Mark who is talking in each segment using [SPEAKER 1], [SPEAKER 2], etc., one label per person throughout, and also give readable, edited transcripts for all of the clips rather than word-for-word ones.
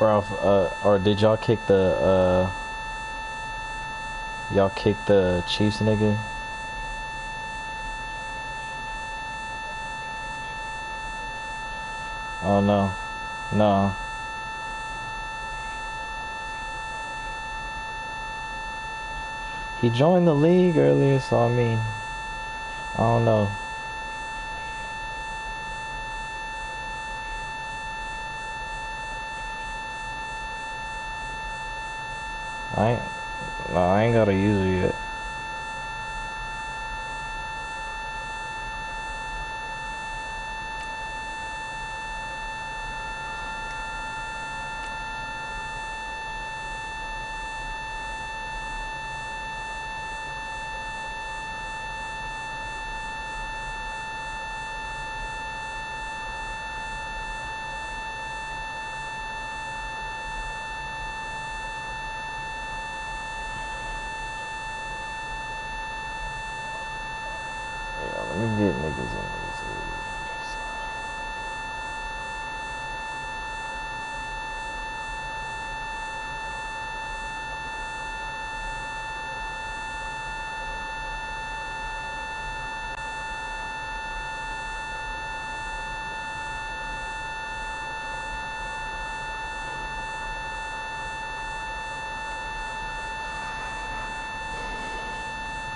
[SPEAKER 1] Ralph, or did y'all kick y'all kick the Chiefs nigga? Oh no. No. He joined the league earlier, so I mean, I don't know. I ain't, no, I ain't gotta use it yet. Yeah, let me get niggas in this league.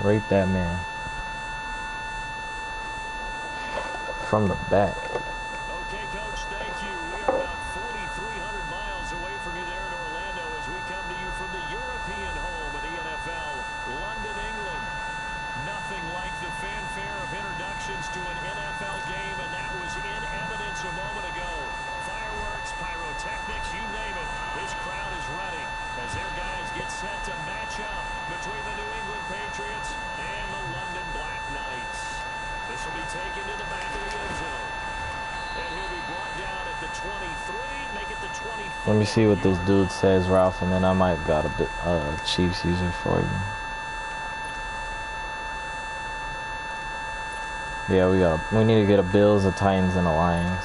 [SPEAKER 1] Rate that man. From the back.
[SPEAKER 2] Okay, Coach, thank you. We are about 4,300 miles away from you there in Orlando as we come to you from the European home of the NFL, London, England. Nothing like the fanfare of introductions to an NFL game, and that was in evidence a moment ago. Fireworks, pyrotechnics, you name it. This crowd is ready as their guys get set to match up between the New England Patriots and the London Black Knights. This will be taken to the back of the end zone. And he'll be brought down at the 23, make it the 24.
[SPEAKER 1] Let me see what this dude says, Ralph, and then I might got a bit Chiefs user for you. Yeah, we need to get a Bills, a Titans, and a Lions.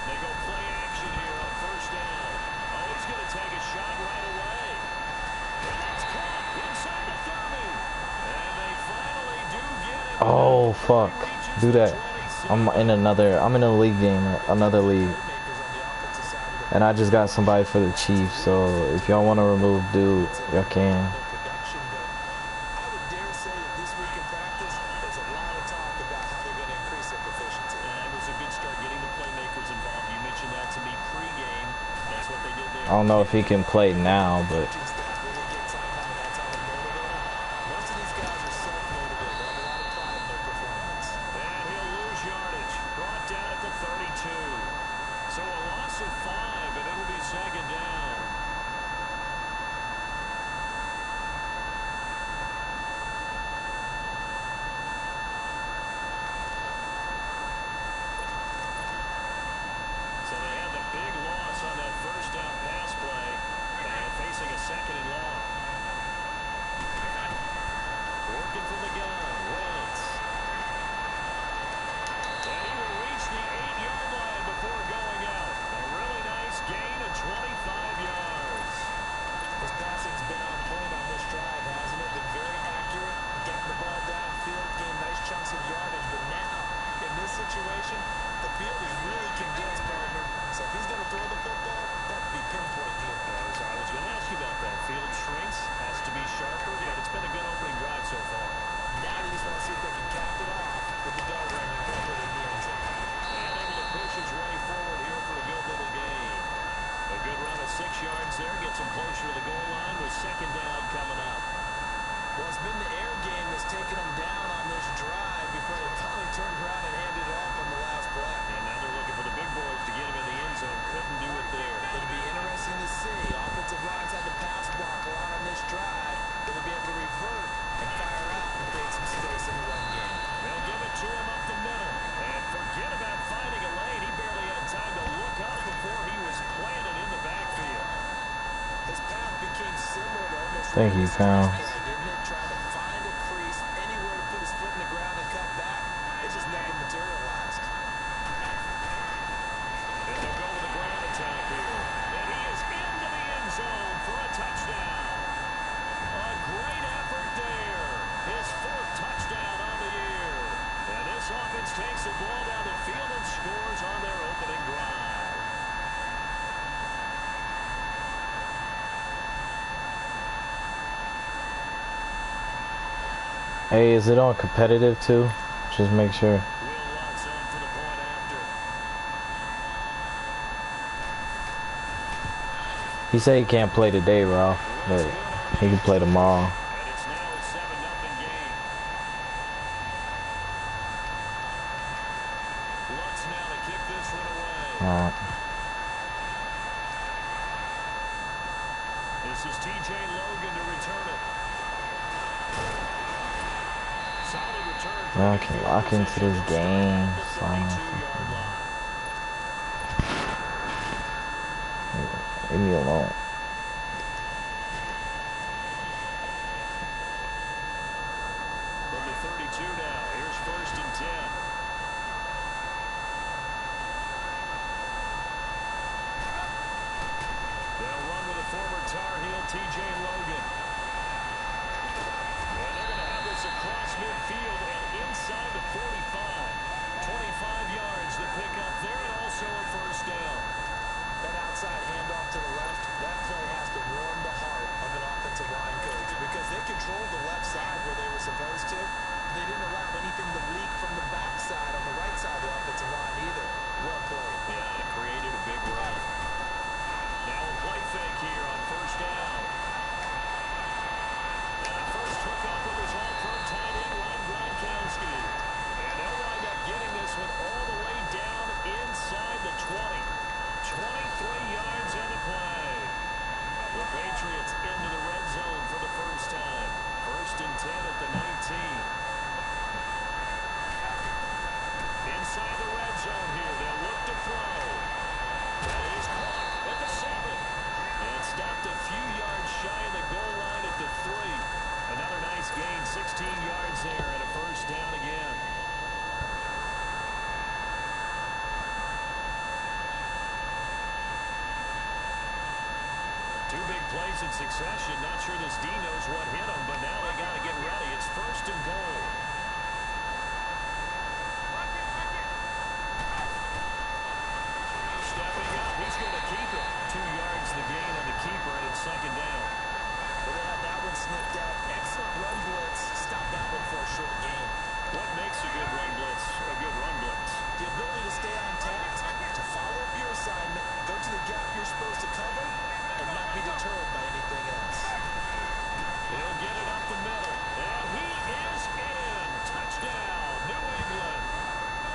[SPEAKER 2] They go play action here on first down. Oh, he's going to take a shot right away. And that's caught inside the 30. And they finally do get him.
[SPEAKER 1] Oh fuck. Do that. I'm in a league game, another league. And I just got somebody for the Chiefs, so if y'all want to remove dude, y'all can. I don't know if he can play now, but
[SPEAKER 2] So they had the big loss on that first down pass play. And facing a second
[SPEAKER 1] Thank you, Pounds.
[SPEAKER 3] Didn't it? Trying to find a crease, anywhere to put his foot in the ground and cut back. It just never materialized.
[SPEAKER 2] And they'll go with a ground attack here. And he is into the end zone for a touchdown. A great effort there. His fourth touchdown on the year. And this offense takes the ball down the field and scores on their opening drive.
[SPEAKER 1] Hey, is it on competitive too? Just make sure.
[SPEAKER 2] Will Lutz on for the point after.
[SPEAKER 1] He said he can't play today, Ralph, but he can play tomorrow.
[SPEAKER 2] And it's now a 7-0 game. Lutz now to kick this one away.
[SPEAKER 1] Alright.
[SPEAKER 2] This is TJ Logan to return it. Solid return.
[SPEAKER 1] Now I can lock into this game. Leave me alone.
[SPEAKER 2] From the 32 now. Here's 1st and 10. They'll run with a former Tar Heel, TJ Logan. And they're going to have this across midfield and inside the 45. 25 yards to pick up there and also a 1st down.
[SPEAKER 3] That outside handoff to the left, that play has to warm the heart of an offensive line coach because they controlled the left side where they were supposed to. They didn't allow anything to leak from the backside on the right side of the offensive line either. Well played.
[SPEAKER 2] Yeah, it created a big run. Now a play fake here on 1st down. And a first hookup with his all-pro tight end, Rob Gronkowski. And they'll wind up getting this one all the way down inside the 20. 23 yards on the play. The Patriots into the red zone for the first time. 1st and 10 at the 19. Inside the red zone here. They'll look to throw. That is caught at the 7. And stopped a few yards shy of the goal line at the 3. Another nice gain, 16 yards there and a 1st down again. Two big plays in succession. Not sure this D knows what hit him, but now they got to get ready. It's 1st and goal. Stepping up, he's going to keep it. 2 yards the gain on the keeper, and it's 2nd down.
[SPEAKER 3] Well, they had that one snipped out. Excellent run blitz. Stop that one for a short gain.
[SPEAKER 2] What makes a good run blitz a good run blitz?
[SPEAKER 3] The ability to stay on task, to follow up your assignment, go to the gap you're supposed to cover, and not be deterred by anything else.
[SPEAKER 2] He'll get it up the middle, and he is in. Touchdown, New England.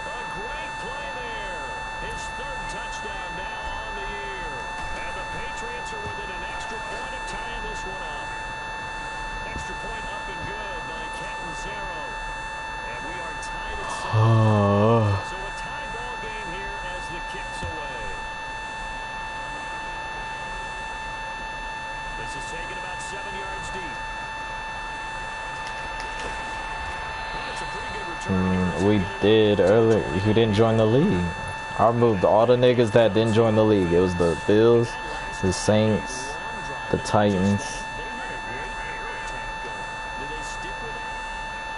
[SPEAKER 2] A great play there. His 3rd touchdown now on the year. And the Patriots are within an extra point of tying this one up. Extra point up and good by Catanzaro. And we are tied at 7. So a tie ball game here as the kick's away. This is taken about 7 yards deep. Well, that's a pretty good return.
[SPEAKER 1] We did earlier. You didn't join the league. I removed all the niggas that didn't join the league. It was the Bills, the Saints, the Titans.
[SPEAKER 2] They had a great air attack going. Do they stick with that?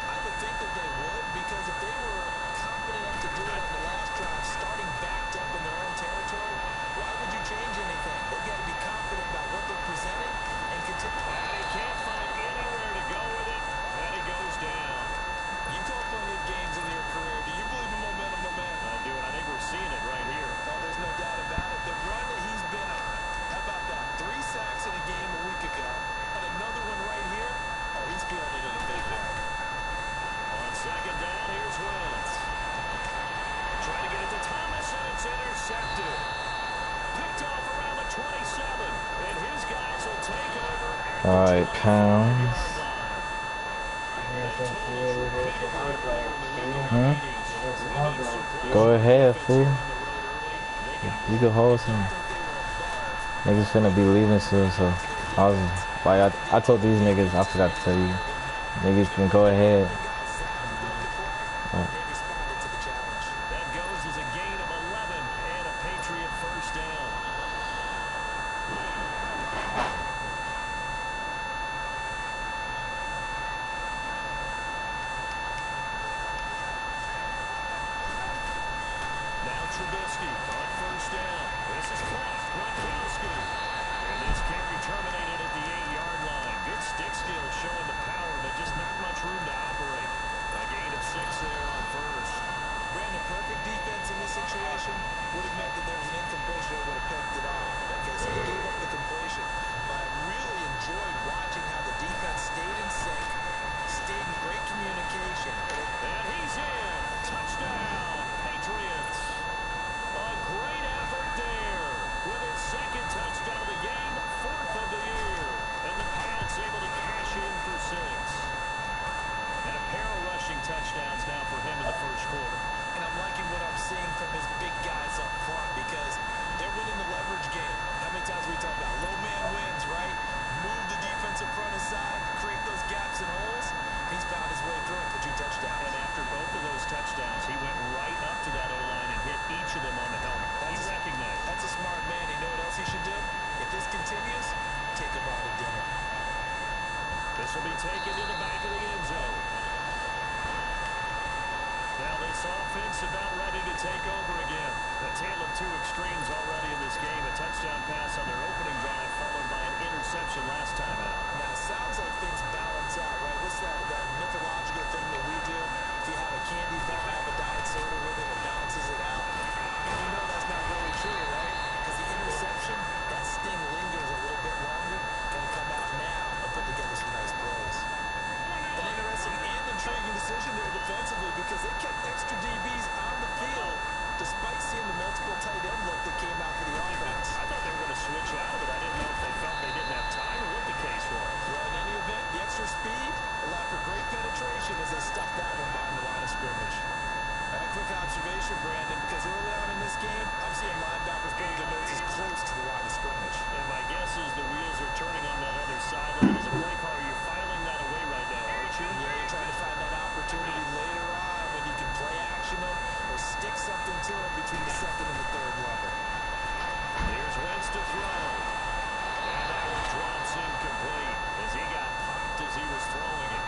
[SPEAKER 3] I would think that they would, because if they were confident enough to do it on the last drive, starting backed up in their own territory, why would you change anything? They've got to be confident about what they're presenting and continue.
[SPEAKER 2] And he can't find anywhere to go with it, and he goes down.
[SPEAKER 3] You call plenty of games in your career. Do you believe in momentum, no man?
[SPEAKER 2] I do, and I think we're seeing it right here.
[SPEAKER 3] Oh, there's no doubt about it. The run that he's been on. How about that? 3 sacks in a game a week ago, and another one right here. Oh, he's feeling it in a big way.
[SPEAKER 2] On 2nd down, here's Wentz. Trying to get it to Thomas, and it's intercepted. Picked off around the 27, and his guys will take over.
[SPEAKER 1] All right, Pounds. Huh? Go ahead, fool. You can hold some. Niggas finna be leaving soon, so I was Like I told these niggas, I forgot to tell you, niggas can go ahead.
[SPEAKER 3] They responded to the challenge.
[SPEAKER 2] That goes as a gain of 11 and a Patriot first down. Now Trubisky on first down. This is caught. Gronkowski. And this carry terminated at the 8-yard line. Good stick skill showing the power, but just not much room to operate. A gain of 6 there on first.
[SPEAKER 3] Brandon, perfect defense in this situation would have meant that there was an incompletion that would have picked it off. Okay, so he gave up the completion. But I really enjoyed watching how the defense stayed in sync, stayed in great communication.
[SPEAKER 2] And he's in. Touchdown, Patriots. A great effort there with his second touchdown of the game, 4th of the year. And the Pats able to cash in for 6. And a pair of rushing touchdowns now for him in the first quarter.
[SPEAKER 3] And I'm liking what I'm seeing from his big guys up front because they're winning the leverage game. How many times we talk about low man wins, right? Move the defensive front aside, create those gaps and holes. He's found his way through it for 2 touchdowns.
[SPEAKER 2] And after both of those touchdowns, he went right up to that O-line and hit each of them on the helmet. He recognized.
[SPEAKER 3] That's a smart man. You know what else he should do? If this continues, take him out to dinner.
[SPEAKER 2] This will be taken to the back of the end zone. Now this offense about ready to take over again. A tale of 2 extremes already in this game. A touchdown pass on their opening drive followed by an interception last time out.
[SPEAKER 3] Now, it sounds like things balance out, right? What's that mythological thing that we do? If you have a candy bar, have a diet soda with it, it balances it out. And you know that's not really true, right? Because the interception, that sting lingers a little bit longer. Going to come out now and put together some nice plays. An interesting and intriguing decision there defensively because they kept extra DBs on the field despite seeing the multiple tight end look that came out for the offense.
[SPEAKER 2] I thought they were going to switch out of it. I didn't know if they felt they didn't have time or what the case was.
[SPEAKER 3] Well, in any event, the extra speed allowed for great penetration as they stuffed that one behind the line of scrimmage. A quick observation, Brandon, because early on in this game, I'm seeing linebackers putting their noses close to the line of scrimmage.
[SPEAKER 2] And my guess is the wheels are turning on that other sideline. As a play caller, you're filing that away right now, aren't you?
[SPEAKER 3] Yeah, you're trying to find that opportunity later on when you can play action them or stick something to them between the second and the third level.
[SPEAKER 2] Here's Wentz to throw. And that one drops incomplete as he got popped as he was throwing it.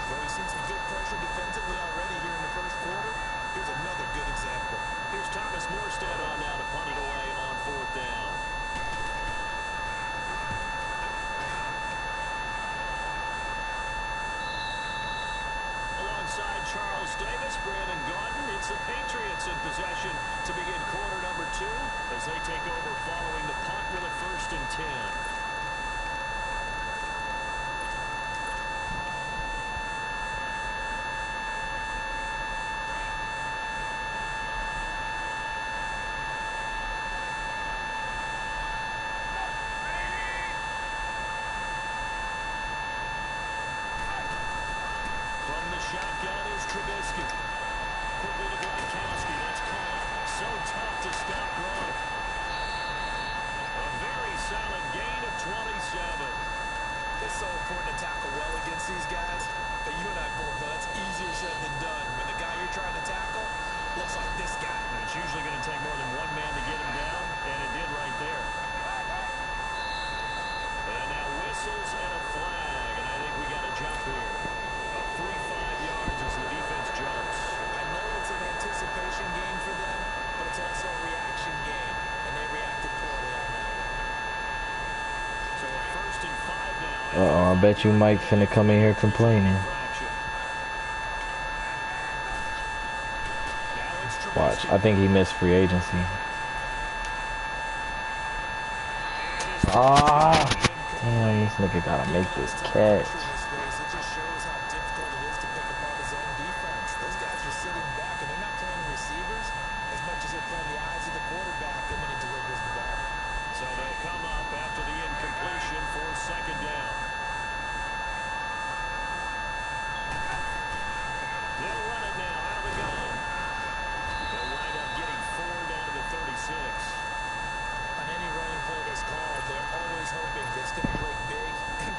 [SPEAKER 3] Well, we've seen some good pressure defensively already here in the first quarter. Here's another good example.
[SPEAKER 2] Here's Thomas Morstead on now to punt it away on 4th down. Alongside Charles Davis, Brandon Gaudin, it's the Patriots in possession to begin quarter number 2 as they take over following the punt with a 1st and 10. Shotgun is Trubisky. Quickly to Gronkowski. That's caught. So tough to stop Gronk. A very solid gain of 27.
[SPEAKER 3] It's so important to tackle well against these guys. But you and I both know that's easier said than done. When the guy you're trying to tackle looks like this guy.
[SPEAKER 2] And it's usually going to take more than one man to get him down, and it did right there. And now whistles and a flag, and I think we got a jump here. A free 5 yards as the defense jumps.
[SPEAKER 3] I know it's an anticipation game for them, but it's also a reaction game, and they reacted poorly on that one.
[SPEAKER 2] So a 1st and 5 now.
[SPEAKER 1] Uh-oh, I bet you Mike finna come in here complaining. Watch, I think he missed free agency. Ah, damn, this nigga gotta make this catch.
[SPEAKER 3] It just shows how difficult it is to pick apart his own defense. Those guys are sitting back, and they're not playing receivers as much as they're playing the eyes of the quarterback when he delivers the ball.
[SPEAKER 2] So they'll come up after the incompletion for 2nd down. They'll run it now out of the gun. They'll wind up getting 4 down to the 36.
[SPEAKER 3] On any running play that's called, they're always hoping that it's going to break big and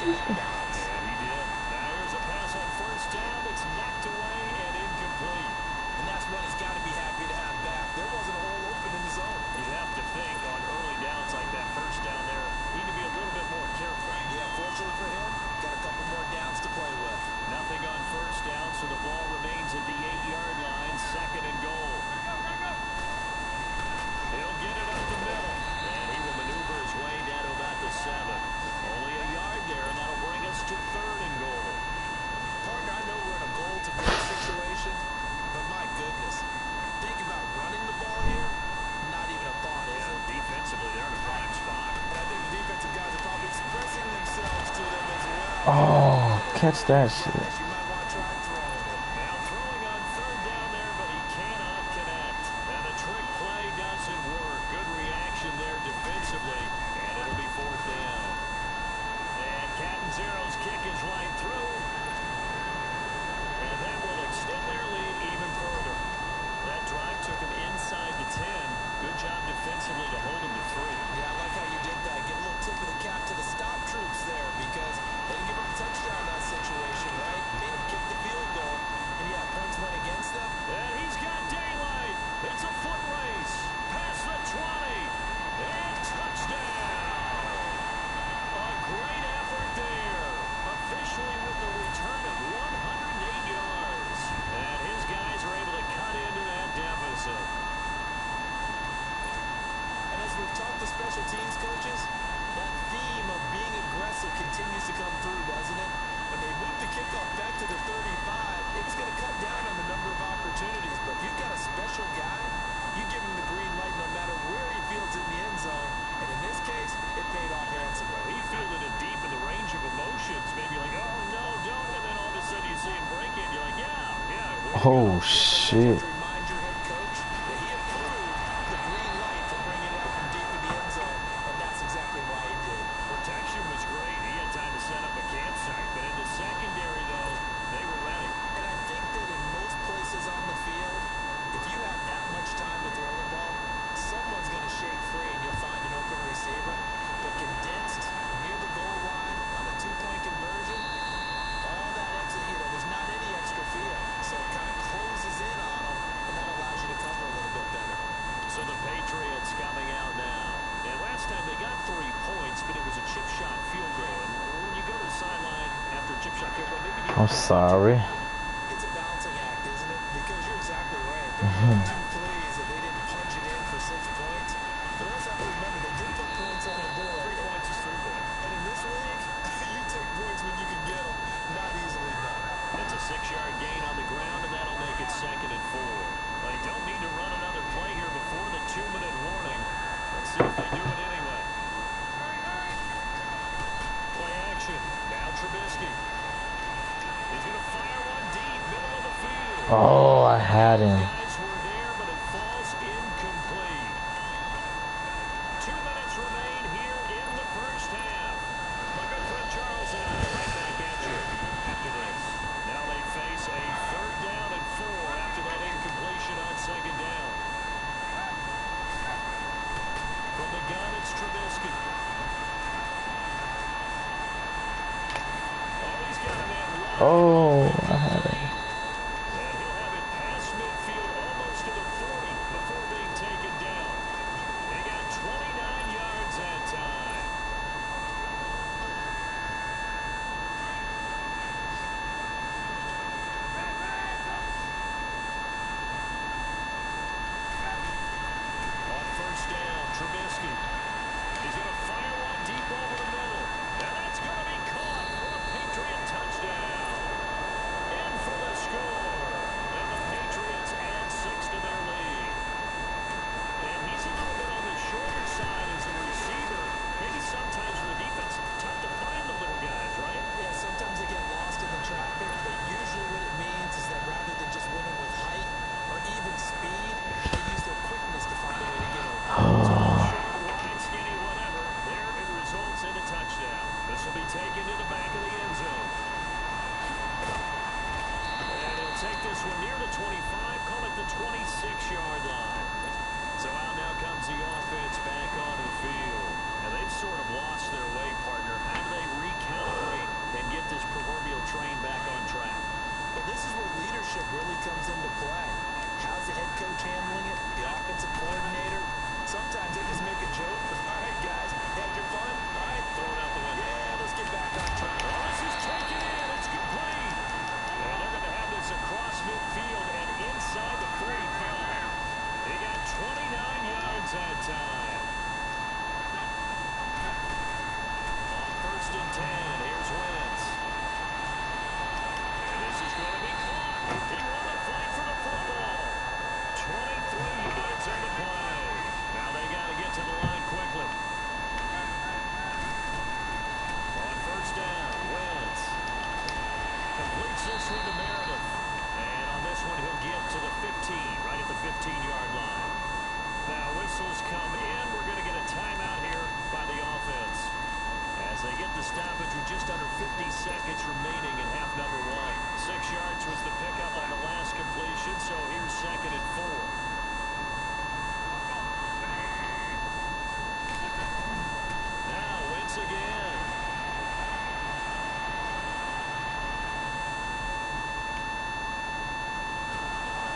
[SPEAKER 3] out of bounds.
[SPEAKER 2] And he did. Now here's a pass on first down that's knocked away and incomplete.
[SPEAKER 3] And that's what he's got to be happy to have back. There wasn't a hole open in the zone.
[SPEAKER 2] You'd have to think on early downs like that first down there, need to be a little bit more careful.
[SPEAKER 3] Yeah, fortunately for him, got a couple more downs to play with.
[SPEAKER 2] Nothing on first down, so the ball remains at the 8-yard line, second and goal. He'll get it up the middle, and he will maneuver his way down to about the 7. Only a yard there, and that'll bring us to third and goal.
[SPEAKER 3] Partner, I know we're in a goal-to-goal situation, but my goodness, think about running the ball here. Not even a thought, is it?
[SPEAKER 2] Defensively, they're in a prime spot.
[SPEAKER 3] And I think the defensive guys are probably expressing themselves to them as well.
[SPEAKER 1] Oh, catch that shit.
[SPEAKER 3] You might want to try throwing it.
[SPEAKER 2] Now throwing on third down there, but he cannot connect. And the trick play doesn't work. Good reaction there defensively, and it'll be fourth down. And Catanzaro's kick is right through. And that will extend their lead even further. That drive took him inside the 10. Good job defensively to hold him to 3.
[SPEAKER 3] Yeah, I like how you did that. Give a little tip of the cap to the stop troops there because they didn't give up a touchdown in that situation, right? Made him kick the field goal. And yeah, points went against them.
[SPEAKER 2] And he's got daylight. It's a foot race. Past the 20. And touchdown. A great effort there. Officially with the return of 108 yards. And his guys are able to cut into that deficit.
[SPEAKER 3] And as we've talked to special teams coaches, that theme of being aggressive continues to come through, doesn't it? When they move the kickoff back to the 35, it was going to cut down on the number of opportunities. But if you've got a special guy, you give him the green light no matter where he fields in the end zone. And in this case, it paid off handsomely.
[SPEAKER 2] He fielded it deep in the range of emotions. Maybe like, oh, no, don't. And then all of a sudden you see him break it. You're like, yeah.
[SPEAKER 1] Oh, shit.
[SPEAKER 3] Remind your head coach that he approved the green light for bringing it out from deep in the end zone. And that's exactly why he did.
[SPEAKER 2] Protection was great. He had time to set up a campsite. But in the secondary, though, they were ready.
[SPEAKER 3] And I think that in most places on the field, if you have that much time to throw the ball, someone's going to shake free and you'll find an open receiver. But condensed near the goal line on a two-point conversion, all that extra, there's not any extra field. So it kind of closes in on them, and that allows you to cover a little bit better.
[SPEAKER 2] So the Patriots coming out now. And last time they got 3 points, but it was a chip shot field goal. And when you go to the sideline after a chip shot field goal, maybe
[SPEAKER 1] I'm sorry.
[SPEAKER 3] It's a balancing act, isn't it? Because you're exactly right. They're too pleased that they didn't punch it in for 6 points. But also have to remember, they did put points on the board.
[SPEAKER 2] 3 points is 3 points.
[SPEAKER 3] And in this league, you take points when you can get them. Not easily done.
[SPEAKER 2] It's a 6-yard gain on the ground, and that'll make it second and 4. They don't need to run another play here before the 2-minute warning. Let's see if they do it anyway. Play action. Now Trubisky. He's going to fire one deep, middle of the field.
[SPEAKER 1] Oh, I had him.
[SPEAKER 2] Guys were there, but it falls incomplete. 2 minutes remain here in the first half. My good friend Charles and I right back at you after this. Now they face a 3rd down and 4 after that incompletion on 2nd down. From the gun, it's Trubisky. Oh, he's got a man wide.
[SPEAKER 1] Oh, I had him.
[SPEAKER 2] And he'll have it past midfield almost to the 40 before being taken down. He got 29 yards that time. On first down, Trubisky. He's going to fire one deep over the middle. And that's going to be caught for a Patriot touchdown. the stoppage with just under 50 seconds remaining in half number one. 6 yards was the pickup on the last completion, so here's 2nd and 4. Now Wentz again.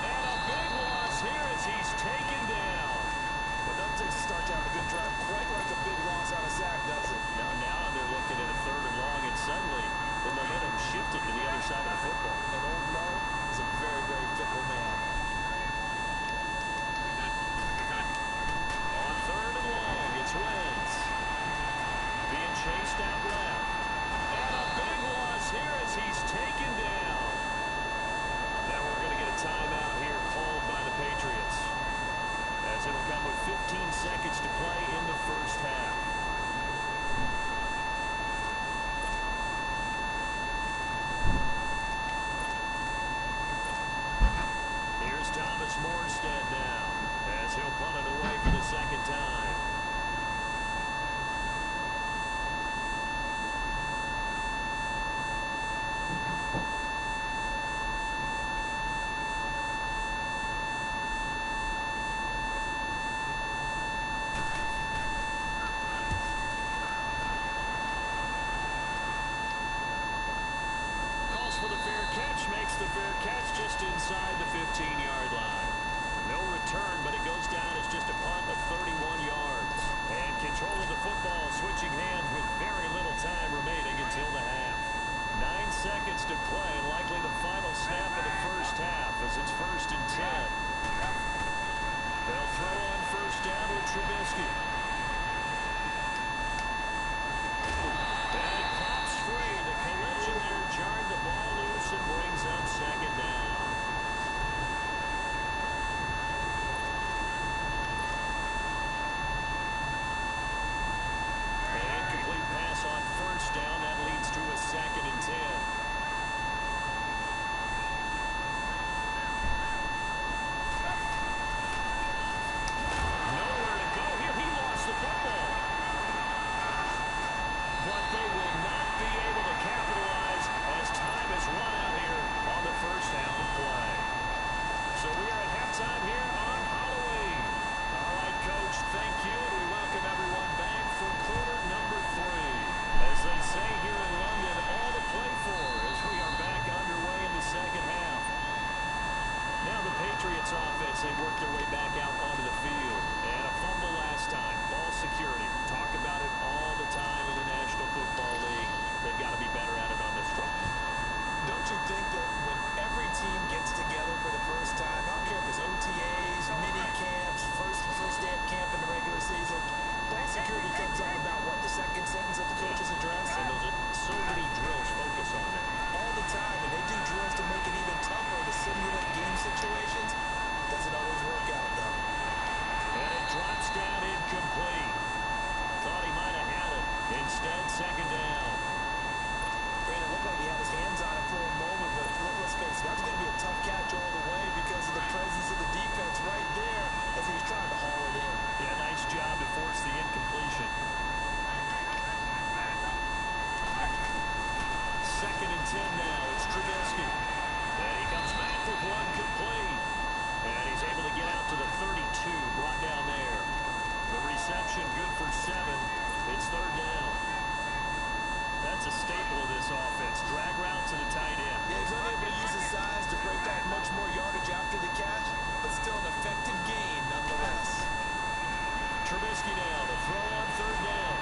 [SPEAKER 2] And a big loss here as he's taken down.
[SPEAKER 3] But doesn't take to start you out a good drive quite like a big loss on a sack, does it?
[SPEAKER 2] Now they're looking at a 3rd and long, and suddenly the momentum shifted to the other side of the football.
[SPEAKER 3] And Old Mo is a very, very fickle man.
[SPEAKER 2] On 3rd and long, it's Wentz. Being chased out left. And a big loss here as he's taken down. Now we're going to get a timeout here called by the Patriots, as it'll come with 15 seconds to play in the first half. Here's Thomas Morstead now, as he'll punt it away for the 2nd time. For the fair catch, makes the fair catch just inside the 15-yard line. No return, but it goes down as just a punt of 31 yards. And control of the football switching hands with very little time remaining until the half. 9 seconds to play, and likely the final snap of the first half as it's 1st and 10. They'll throw on 1st down with Trubisky. And pops free. The collision there jarred the ball loose and brings up 2nd down. And complete pass on 1st down. That leads to a 2nd and 10. Nowhere to go here. He lost the football. But they will not be able to capitalize as time has run out here on the first half of play. So we are at halftime here on Halloween. All right, Coach, thank you, and we welcome everyone back for quarter number 3. As they say here in London, all to play for as we are back underway in the 2nd half. Now the Patriots offense, they work their way back out onto the field. And a fumble last time. Ball security. Talk about it all the time in the National Football League. They've got to be better at it on this drive.
[SPEAKER 3] Don't you think that when every team gets together for the first time, I don't care if it's OTAs, mini camps, first day of camp in the regular season, ball security comes up about what, the 2nd sentence of the coach's address?
[SPEAKER 2] And those are so many drills focus on that.
[SPEAKER 3] All the time, and they do drills to make it even tougher to simulate game situations. Doesn't always work out, though.
[SPEAKER 2] And it drops down incomplete. Thought he might have had it. Instead, 2nd down.
[SPEAKER 3] Brandon, looked like he had his hands on it for a moment, but let's face it, that's going to be a tough catch all the way because of the presence of the defense right there as he was trying to haul it in.
[SPEAKER 2] Yeah, nice job to force the incompletion. 2nd and 10 now. It's Trubisky. And he comes back with one complete. And he's able to get out to the 32, brought down there. The reception good for 7. It's 3rd down. That's a staple of this offense. Drag route to the tight end.
[SPEAKER 3] Yeah, he's only able to use his size to break back much more yardage after the catch, but still an effective gain nonetheless.
[SPEAKER 2] Trubisky now to throw on 3rd down.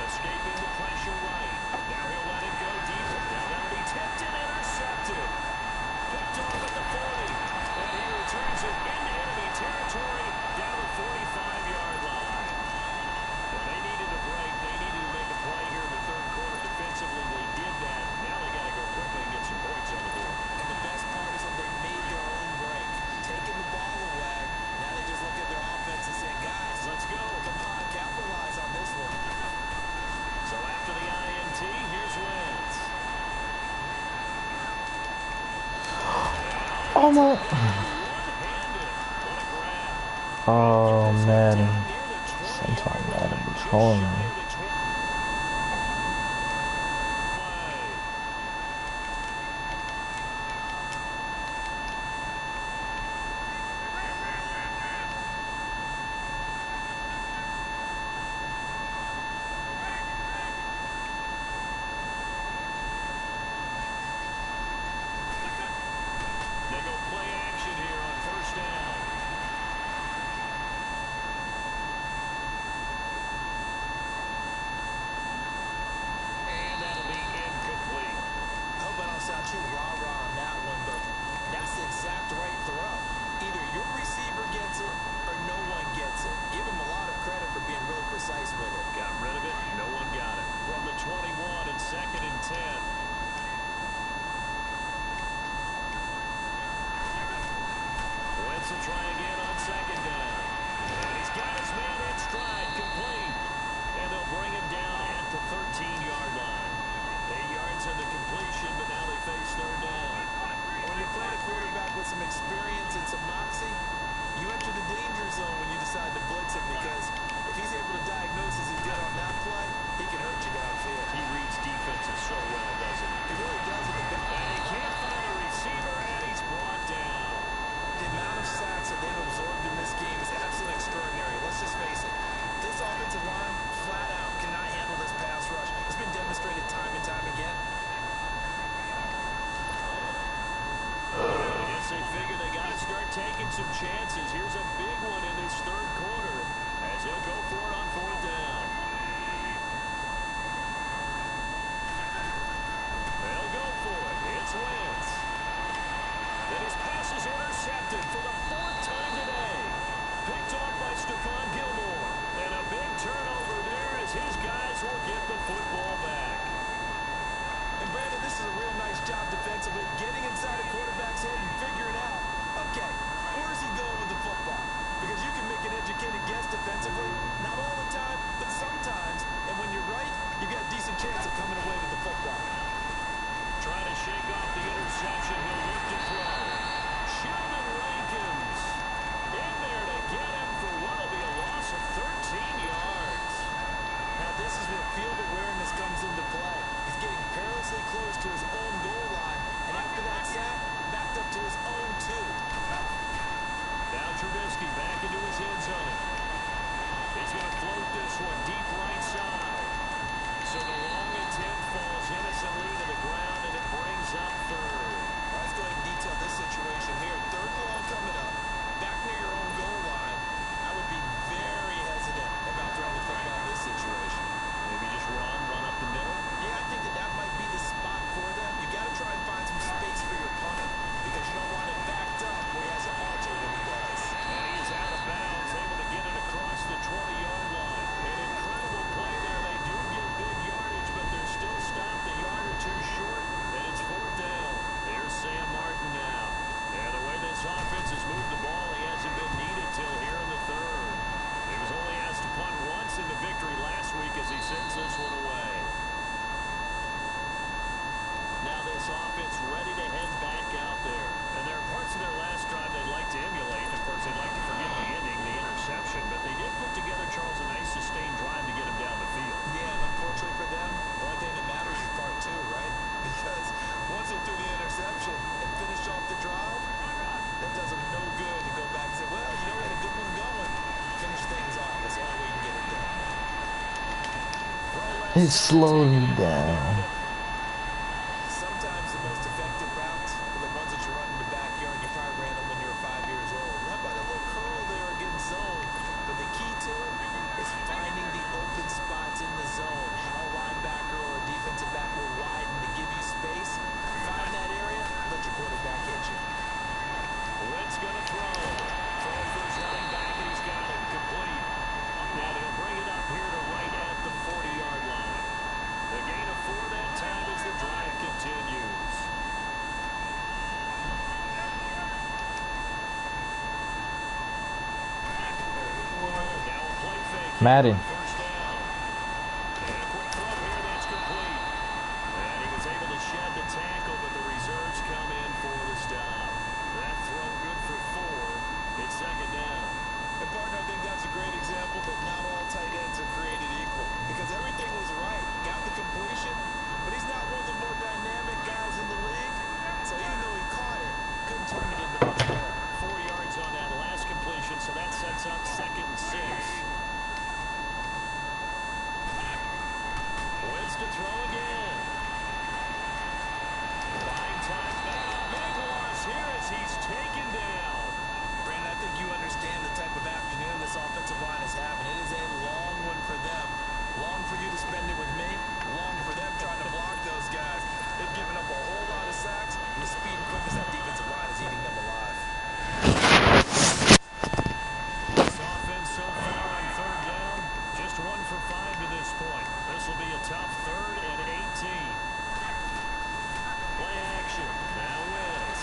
[SPEAKER 2] Escaping the pressure right. Now he'll let it go deep. Now that'll be tipped and intercepted. Picked off at the 40. And he returns it into enemy territory down the 45-yard line. Well, they needed a break. They needed to make a play here in the 3rd quarter. Defensively, they did that. Now they got to go quickly and get some points on the board.
[SPEAKER 3] And the best part is that they made their own break. Taking the ball away. Now they just look at their offense and say, guys,
[SPEAKER 2] Let's go.
[SPEAKER 3] Come on, capitalize on this one.
[SPEAKER 2] So after the INT, here's Wentz.
[SPEAKER 1] Oh my.
[SPEAKER 2] One-handed. What a grab.
[SPEAKER 1] Oh man.
[SPEAKER 2] Near the 20.
[SPEAKER 1] Sometimes Madden be calling me. It slowed me down.
[SPEAKER 3] Sometimes the most effective routes are the ones that you run in the backyard. You probably ran them when you were 5 years old. Run by the little curl there against zone. But the key to it is finding the open spots in the zone. How a linebacker or a defensive back will widen to give you space. Find that area, let your quarterback hit you.
[SPEAKER 2] Wentz going to throw. Throw for his running back, and he's got it complete. Now they'll bring it up here to right at the 40-yard line. The gain of 4 that time as the drive continues. Now a play fake.
[SPEAKER 1] Madden.
[SPEAKER 2] First down. And a quick throw here that's complete. And he was able to shed the tackle, but the reserves come in for the stop. That throw good for 4. It's second down.
[SPEAKER 3] And partner, I think that's a great example that not all tight ends are created equal. Because everything was right. Got the completion, but he's not one of the more dynamic guys in the league. So even though he caught it, couldn't turn it into much more.
[SPEAKER 2] 4 yards on that last completion, so that sets up 2nd and 6. Wentz to throw again. Buying time back. Big loss here as he's taken down.
[SPEAKER 3] Brandon, I think you understand the type of afternoon this offensive line is having. It is a long one for them. Long for you to spend it with me. Long for them trying to block those guys. They've given up a whole lot of sacks, and the speed and quickness that defensive line is eating them alive.
[SPEAKER 2] This offense so far on 3rd down, just 1 for 5 to this point. This will be a tough 3rd and 18. Play action. Now Wentz.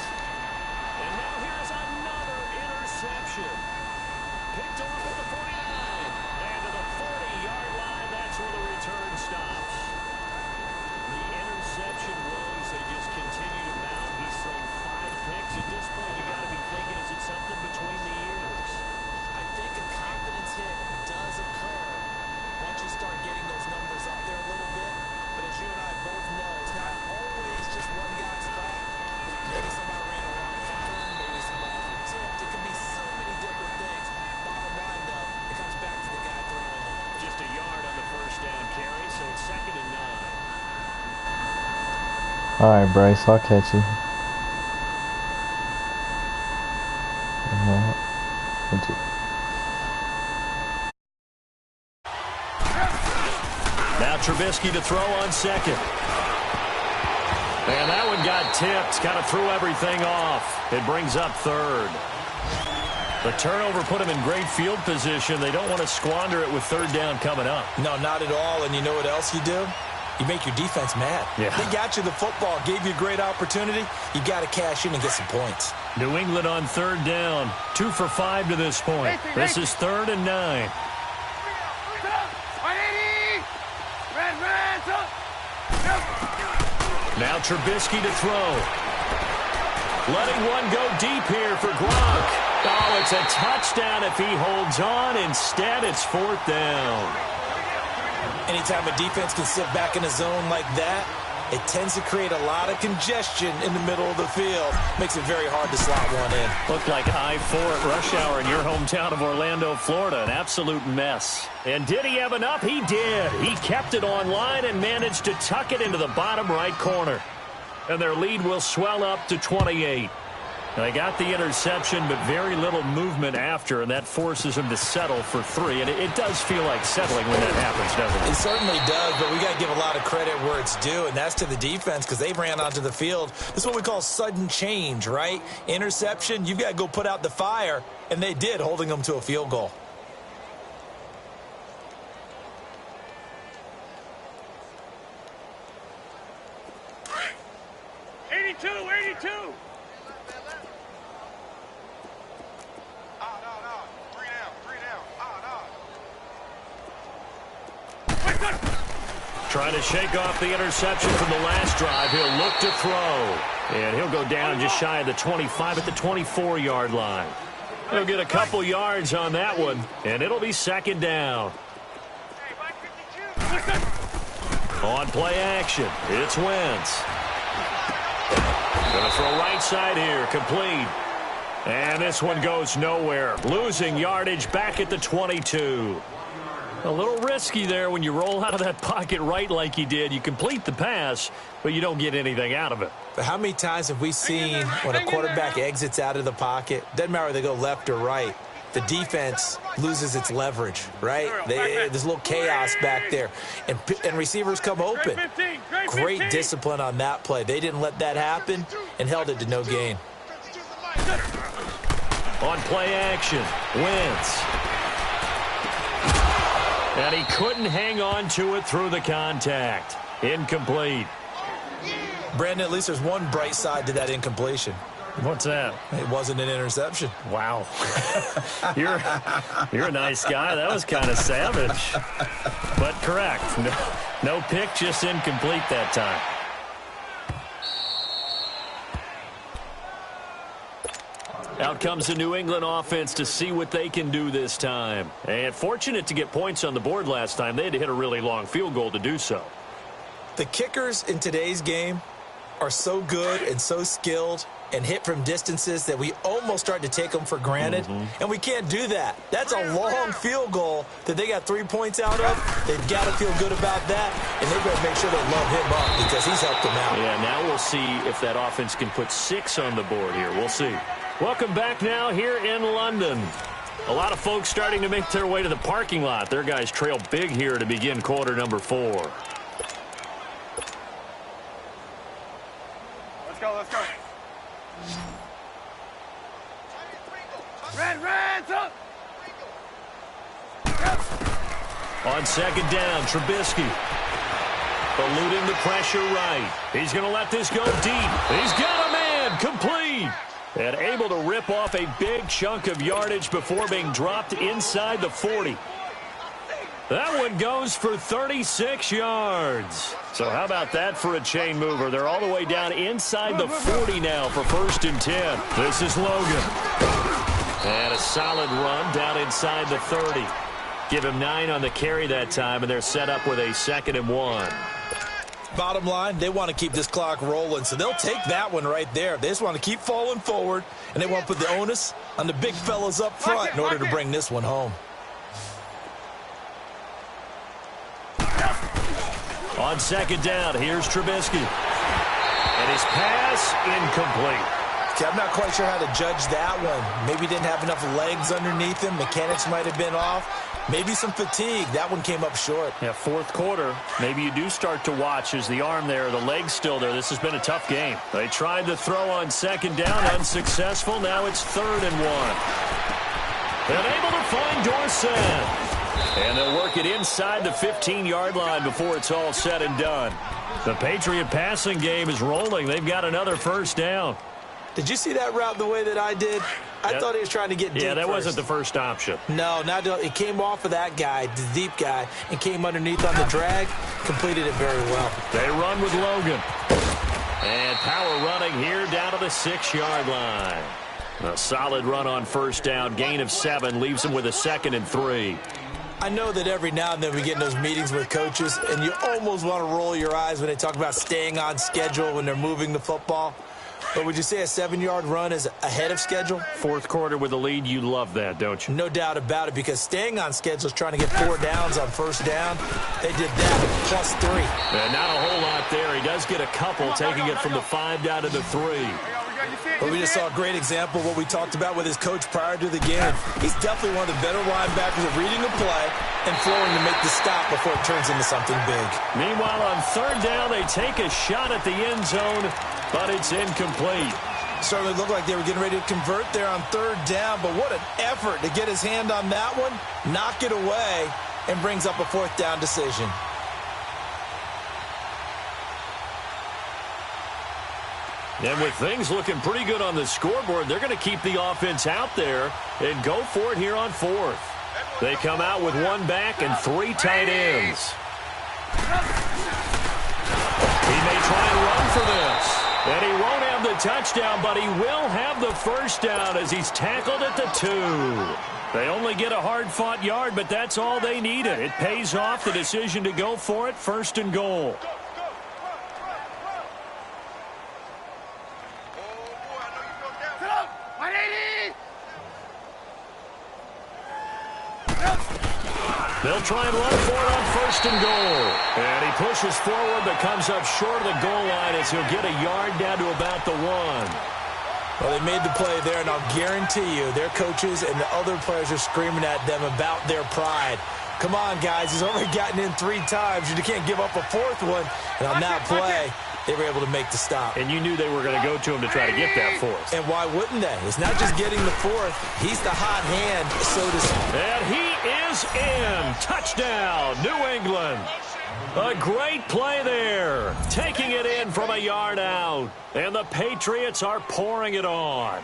[SPEAKER 2] And now here's another interception. Picked off at the 49. And to the 40-yard line, that's where the return stops. The interception woes, they just continue to mount. He's thrown 5 picks. At this point, you got to be thinking, is it something between the ears?
[SPEAKER 3] I think a confidence hit does occur once you start getting those numbers up there a little bit. But as you and I both know, it's not always just one guy's fault. Maybe somebody ran a wrong pattern, maybe some balls were tipped. It could be so many different things. Bottom line, though, it comes back to the guy throwing them.
[SPEAKER 2] Just a yard on the first down carry, so it's 2nd and 9.
[SPEAKER 1] Alright, Bryce, I'll catch you.
[SPEAKER 2] Now Trubisky to throw on 2nd. And that one got tipped. Kind of threw everything off. It brings up 3rd. The turnover put him in great field position. They don't want to squander it with 3rd down coming up.
[SPEAKER 3] No, not at all. And you know what else you do? You make your defense mad.
[SPEAKER 2] Yeah.
[SPEAKER 3] They got you the football, gave you a great opportunity. You got to cash in and get some points.
[SPEAKER 2] New England on 3rd down. 2 for 5 to this point. This is 3rd and 9. Now Trubisky to throw. Letting one go deep here for Gronk. Oh, it's a touchdown if he holds on. Instead, it's 4th down.
[SPEAKER 3] Anytime a defense can sit back in a zone like that, it tends to create a lot of congestion in the middle of the field. Makes it very hard to slot one in.
[SPEAKER 2] Looked like I-4 at rush hour in your hometown of Orlando, Florida. An absolute mess. And did he have enough? He did. He kept it online and managed to tuck it into the bottom right corner. And their lead will swell up to 28. They got the interception, but very little movement after, and that forces him to settle for 3. And it does feel like settling when that happens, doesn't it?
[SPEAKER 3] It certainly does, but we got to give a lot of credit where it's due, and that's to the defense because they ran onto the field. This is what we call sudden change, right? Interception, you've got to go put out the fire, and they did, holding them to a field goal.
[SPEAKER 2] Trying to shake off the interception from the last drive. He'll look to throw. And he'll go down just shy of the 25 at the 24-yard line. He'll get a couple yards on that one, and it'll be 2nd down. On play action, it's Wentz. Going to throw right side here, complete. And this one goes nowhere. Losing yardage back at the 22. A little risky there when you roll out of that pocket right like you did. You complete the pass, but you don't get anything out of it.
[SPEAKER 3] But how many times have we seen when a quarterback exits out of the pocket, doesn't matter whether they go left or right, the defense loses its leverage, right? There's a little chaos back there, and receivers come open. Great discipline on that play. They didn't let that happen and held it to no gain.
[SPEAKER 2] On play action, Wentz. And he couldn't hang on to it through the contact. Incomplete.
[SPEAKER 3] Brandon, at least there's one bright side to that incompletion.
[SPEAKER 2] What's that?
[SPEAKER 3] It wasn't an interception.
[SPEAKER 2] Wow. You're a nice guy. That was kind of savage. But correct. No pick, just incomplete that time. Out comes the New England offense to see what they can do this time. And fortunate to get points on the board last time. They had to hit a really long field goal to do so.
[SPEAKER 3] The kickers in today's game are so good and so skilled and hit from distances that we almost start to take them for granted. And we can't do that. That's a long field goal that they got 3 points out of. They've got to feel good about that, and they better make sure they love him up because he's helped them out.
[SPEAKER 2] Yeah, now we'll see if that offense can put 6 on the board here. We'll see. Welcome back now here in London. A lot of folks starting to make their way to the parking lot. Their guys trail big here to begin quarter number 4.
[SPEAKER 4] Let's go, let's go. Reds up!
[SPEAKER 2] On second down, Trubisky. Eluding the pressure right. He's going to let this go deep. He's got a man. Complete. And able to rip off a big chunk of yardage before being dropped inside the 40. That one goes for 36 yards. So how about that for a chain mover? They're all the way down inside the 40 now for 1st and 10. This is Logan. And a solid run down inside the 30. Give him 9 on the carry that time, and they're set up with a 2nd and 1.
[SPEAKER 3] Bottom line, they want to keep this clock rolling, so they'll take that one right there. They just want to keep falling forward, and they want to put the onus on the big fellas up front in order to bring this one home.
[SPEAKER 2] On second down, here's Trubisky. And his pass incomplete.
[SPEAKER 3] Okay, I'm not quite sure how to judge that one. Maybe didn't have enough legs underneath him. Mechanics might have been off. Maybe some fatigue. That one came up short.
[SPEAKER 2] Yeah, 4th quarter. Maybe you do start to watch as the arm there, the leg's still there. This has been a tough game. They tried to throw on second down, unsuccessful. Now it's 3rd and 1. And able to find Dorsett. And they'll work it inside the 15-yard line before it's all said and done. The Patriot passing game is rolling. They've got another 1st down.
[SPEAKER 3] Did you see that route the way that I did? I thought he was trying to get deep.
[SPEAKER 2] Yeah, that wasn't the first option.
[SPEAKER 3] No, it came off of that guy, the deep guy, and came underneath on the drag. Completed it very well.
[SPEAKER 2] They run with Logan. And power running here down to the 6-yard line. A solid run on 1st down. Gain of 7 leaves him with a 2nd and 3.
[SPEAKER 3] I know that every now and then we get in those meetings with coaches, and you almost want to roll your eyes when they talk about staying on schedule when they're moving the football. But would you say a 7-yard run is ahead of schedule?
[SPEAKER 2] 4th quarter with a lead, you love that, don't you?
[SPEAKER 3] No doubt about it, because staying on schedule is trying to get 4 downs on 1st down. They did that, plus 3.
[SPEAKER 2] And not a whole lot there. He does get a couple, taking it from the 5 down to the 3.
[SPEAKER 3] But we just saw a great example of what we talked about with his coach prior to the game. He's definitely one of the better linebackers at reading the play and throwing to make the stop before it turns into something big.
[SPEAKER 2] Meanwhile, on 3rd down, they take a shot at the end zone, but it's incomplete.
[SPEAKER 3] Certainly looked like they were getting ready to convert there on 3rd down, but what an effort to get his hand on that one, knock it away, and brings up a 4th down decision.
[SPEAKER 2] And with things looking pretty good on the scoreboard, they're going to keep the offense out there and go for it here on 4th. They come out with 1 back and 3 tight ends. He may try and run for this. And he won't have the touchdown, but he will have the 1st down as he's tackled at the 2. They only get a hard-fought yard, but that's all they needed. It pays off the decision to go for it, 1st and goal. They'll try and run for it on first and goal. And he pushes forward but comes up short of the goal line as he'll get a yard down to about the 1.
[SPEAKER 3] Well, they made the play there, and I'll guarantee you their coaches and the other players are screaming at them about their pride. Come on, guys. He's already gotten in 3 times. You can't give up a 4th one. And on that play, they were able to make the stop.
[SPEAKER 2] And you knew they were going to go to him to try to get that 4th.
[SPEAKER 3] And why wouldn't they? It's not just getting the 4th. He's the hot hand, so to speak.
[SPEAKER 2] And he is in. Touchdown, New England. A great play there. Taking it in from a yard out. And the Patriots are pouring it on.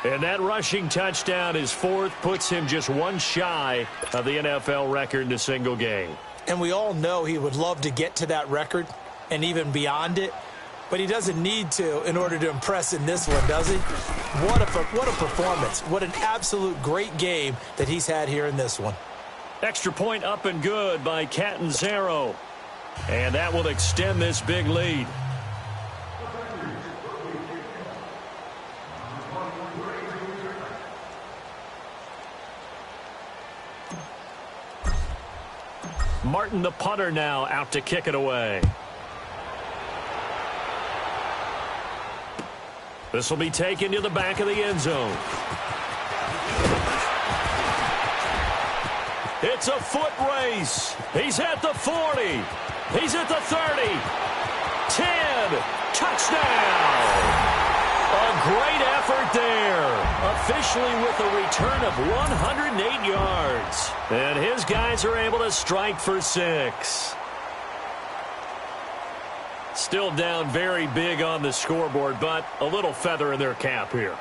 [SPEAKER 2] And that rushing touchdown, his 4th, puts him just 1 shy of the NFL record in a single game.
[SPEAKER 3] And we all know he would love to get to that record and even beyond it, but he doesn't need to in order to impress in this one, does he? What a performance. What an absolute great game that he's had here in this one.
[SPEAKER 2] Extra point up and good by Catanzaro. And that will extend this big lead. Martin, the punter, now out to kick it away. This will be taken to the back of the end zone. It's a foot race. He's at the 40. He's at the 30. 10. Touchdown. A great effort there. Officially with a return of 108 yards. And his guys are able to strike for 6. Still down very big on the scoreboard, but a little feather in their cap here.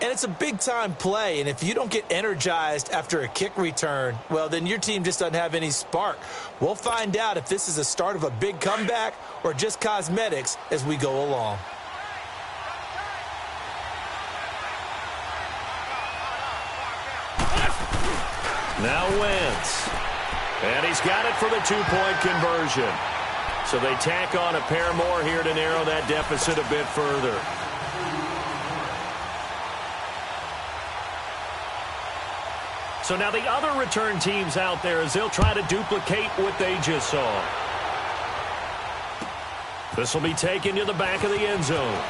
[SPEAKER 3] And it's a big-time play, and if you don't get energized after a kick return, well, then your team just doesn't have any spark. We'll find out if this is the start of a big comeback or just cosmetics as we go along.
[SPEAKER 2] Now Wentz. And he's got it for the 2-point conversion. So they tack on a pair more here to narrow that deficit a bit further. So now the other return teams out there as they'll try to duplicate what they just saw. This will be taken to the back of the end zone.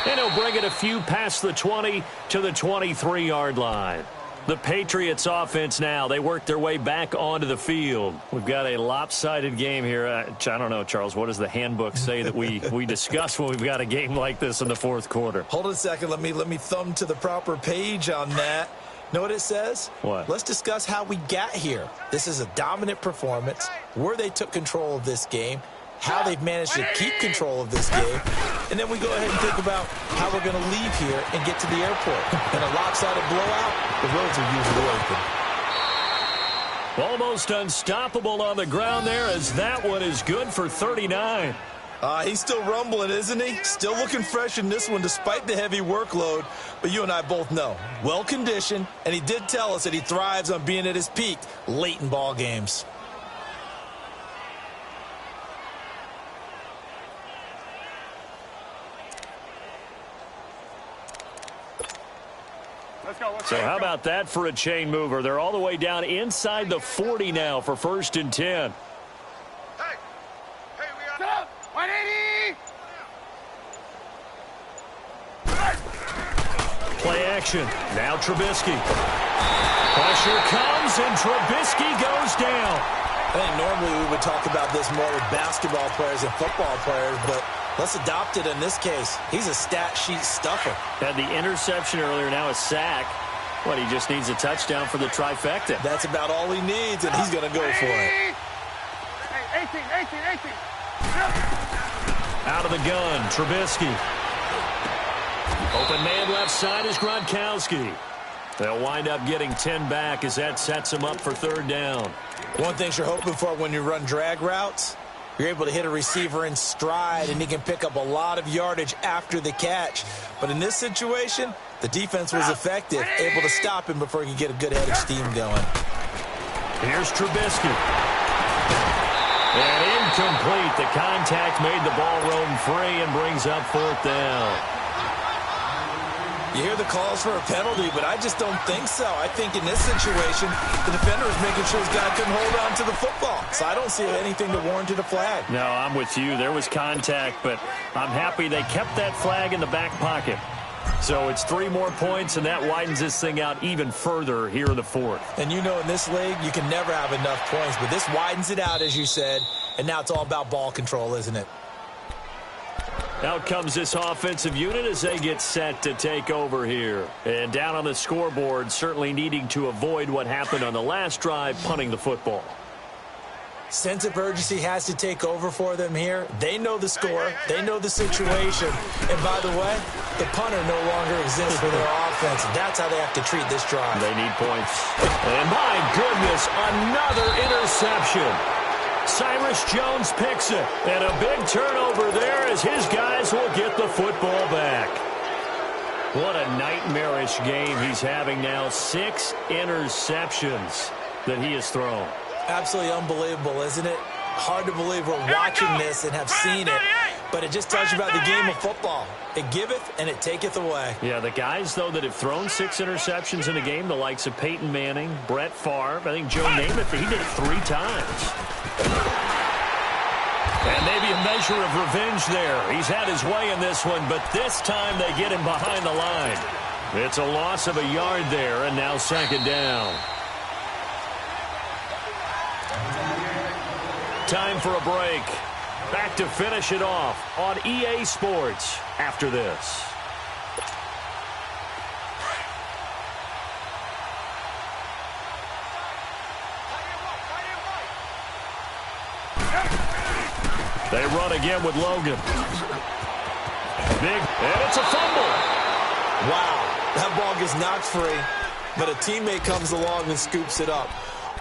[SPEAKER 2] And he'll bring it a few past the 20 to the 23-yard line. The Patriots offense now, they work their way back onto the field. We've got a lopsided game here. I don't know, Charles, what does the handbook say that we discuss when we've got a game like this in the 4th quarter?
[SPEAKER 3] Hold on a second. Let me thumb to the proper page on that. Know what it says?
[SPEAKER 2] What?
[SPEAKER 3] Let's discuss how we got here. This is a dominant performance, where they took control of this game, how they've managed to keep control of this game, and then we go ahead and think about how we're going to leave here and get to the airport. In a lopsided blowout, the roads are usually open.
[SPEAKER 2] Almost unstoppable on the ground there as that one is good for 39.
[SPEAKER 3] He's still rumbling, isn't he? Still looking fresh in this one despite the heavy workload. But you and I both know, well-conditioned, and he did tell us that he thrives on being at his peak late in ball games.
[SPEAKER 2] So how about that for a chain mover? They're all the way down inside the 40 now for 1st and 10.
[SPEAKER 4] Hey, we are 180.
[SPEAKER 2] Play action. Now Trubisky. Pressure comes and Trubisky goes down.
[SPEAKER 3] I think normally we would talk about this more with basketball players and football players, but let's adopt it in this case. He's a stat sheet stuffer.
[SPEAKER 2] Had the interception earlier, now a sack. What, he just needs a touchdown for the trifecta.
[SPEAKER 3] That's about all he needs, and he's going to go for it.
[SPEAKER 4] Hey, 18.
[SPEAKER 2] Out of the gun, Trubisky. Open man left side is Gronkowski. They'll wind up getting 10 back as that sets him up for 3rd down.
[SPEAKER 3] One thing you're hoping for when you run drag routes, you're able to hit a receiver in stride, and he can pick up a lot of yardage after the catch. But in this situation, the defense was effective, able to stop him before he could get a good head of steam going.
[SPEAKER 2] Here's Trubisky. And incomplete. The contact made the ball roam free and brings up 4th down.
[SPEAKER 3] You hear the calls for a penalty, but I just don't think so. I think in this situation, the defender is making sure his guy couldn't hold on to the football. So I don't see anything that warranted a flag.
[SPEAKER 2] No, I'm with you. There was contact, but I'm happy they kept that flag in the back pocket. So it's 3 more points, and that widens this thing out even further here in the fourth.
[SPEAKER 3] And you know in this league, you can never have enough points, but this widens it out, as you said, and now it's all about ball control, isn't it?
[SPEAKER 2] Out comes this offensive unit as they get set to take over here. And down on the scoreboard, certainly needing to avoid what happened on the last drive, punting the football.
[SPEAKER 3] Sense of urgency has to take over for them here. They know the score. They know the situation. And by the way, the punter no longer exists for their offense. That's how they have to treat this drive.
[SPEAKER 2] They need points. And my goodness, another interception. Cyrus Jones picks it. And a big turnover there as his guys will get the football back. What a nightmarish game he's having now. 6 interceptions that he has thrown.
[SPEAKER 3] Absolutely unbelievable, isn't it? Hard to believe we're watching this and have seen it, but it just tells you about the game of football. It giveth and it taketh away.
[SPEAKER 2] Yeah, the guys, though, that have thrown 6 interceptions in a game, the likes of Peyton Manning, Brett Favre, I think Joe Namath, he did it 3 times. And maybe a measure of revenge there. He's had his way in this one, but this time they get him behind the line. It's a loss of a yard there, and now 2nd down. Time for a break. Back to finish it off on EA Sports after this. They run again with Logan. Big, and it's a fumble.
[SPEAKER 3] Wow, that ball gets knocked free, but a teammate comes along and scoops it up.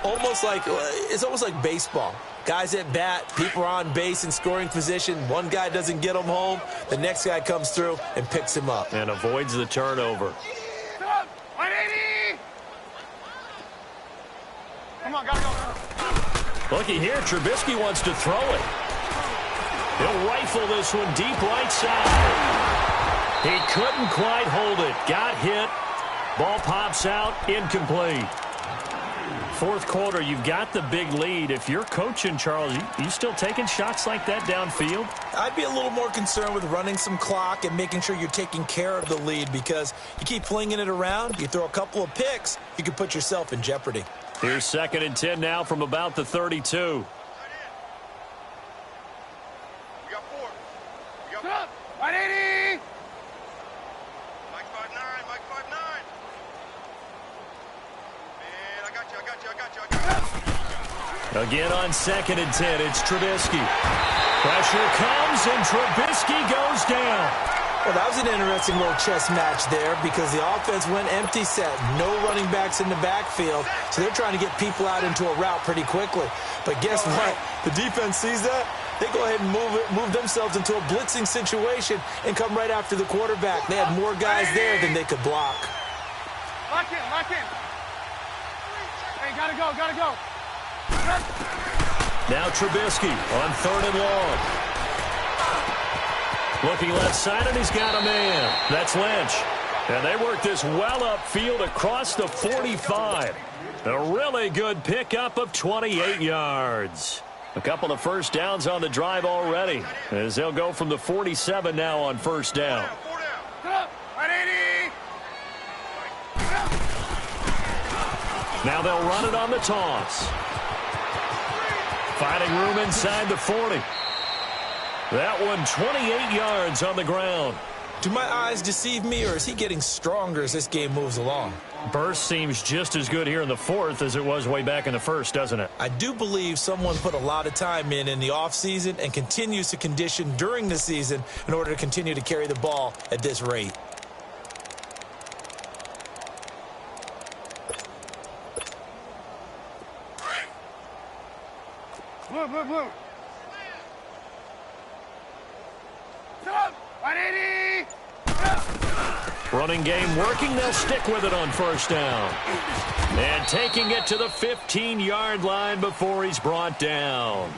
[SPEAKER 3] It's almost like baseball. Guys at bat, people are on base in scoring position. One guy doesn't get him home. The next guy comes through and picks him up.
[SPEAKER 2] And avoids the turnover.
[SPEAKER 4] 180! Come on, gotta go.
[SPEAKER 2] Looky here, Trubisky wants to throw it. He'll rifle this one deep right side. He couldn't quite hold it. Got hit. Ball pops out. Incomplete. 4th quarter, you've got the big lead. If you're coaching, Charles, you still taking shots like that downfield?
[SPEAKER 3] I'd be a little more concerned with running some clock and making sure you're taking care of the lead, because you keep flinging it around, you throw a couple of picks, you can put yourself in jeopardy.
[SPEAKER 2] Here's 2nd and 10 now from about the 32.
[SPEAKER 4] We got 4. We got 180! Mike 5'9", Mike 5'9". Man, I got you.
[SPEAKER 2] Again on 2nd and 10, it's Trubisky. Pressure comes, and Trubisky goes down.
[SPEAKER 3] Well, that was an interesting little chess match there, because the offense went empty set. No running backs in the backfield, so they're trying to get people out into a route pretty quickly. But guess what? The defense sees that. They go ahead and move themselves into a blitzing situation and come right after the quarterback. They had more guys there than they could block.
[SPEAKER 4] Lock in. Hey, gotta go.
[SPEAKER 2] Now Trubisky on 3rd and long. Looking left side, and he's got a man. That's Lynch. And they work this well upfield across the 45. A really good pickup of 28 yards. A couple of first downs on the drive already, as they'll go from the 47 now on 1st down.
[SPEAKER 4] 180!
[SPEAKER 2] Now they'll run it on the toss. Finding room inside the 40. That one 28 yards on the ground.
[SPEAKER 3] Do my eyes deceive me, or is he getting stronger as this game moves along?
[SPEAKER 2] Burst seems just as good here in the 4th as it was way back in the 1st, doesn't it?
[SPEAKER 3] I do believe someone put a lot of time in the offseason and continues to condition during the season in order to continue to carry the ball at this rate.
[SPEAKER 4] Blue. Stop! 180!
[SPEAKER 2] Running game working. They'll stick with it on 1st down. And taking it to the 15-yard line before he's brought down.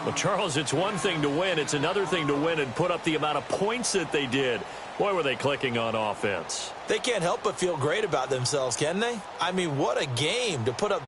[SPEAKER 2] Well, Charles, it's one thing to win. It's another thing to win and put up the amount of points that they did. Boy, were they clicking on offense.
[SPEAKER 3] They can't help but feel great about themselves, can they? I mean, what a game to put up.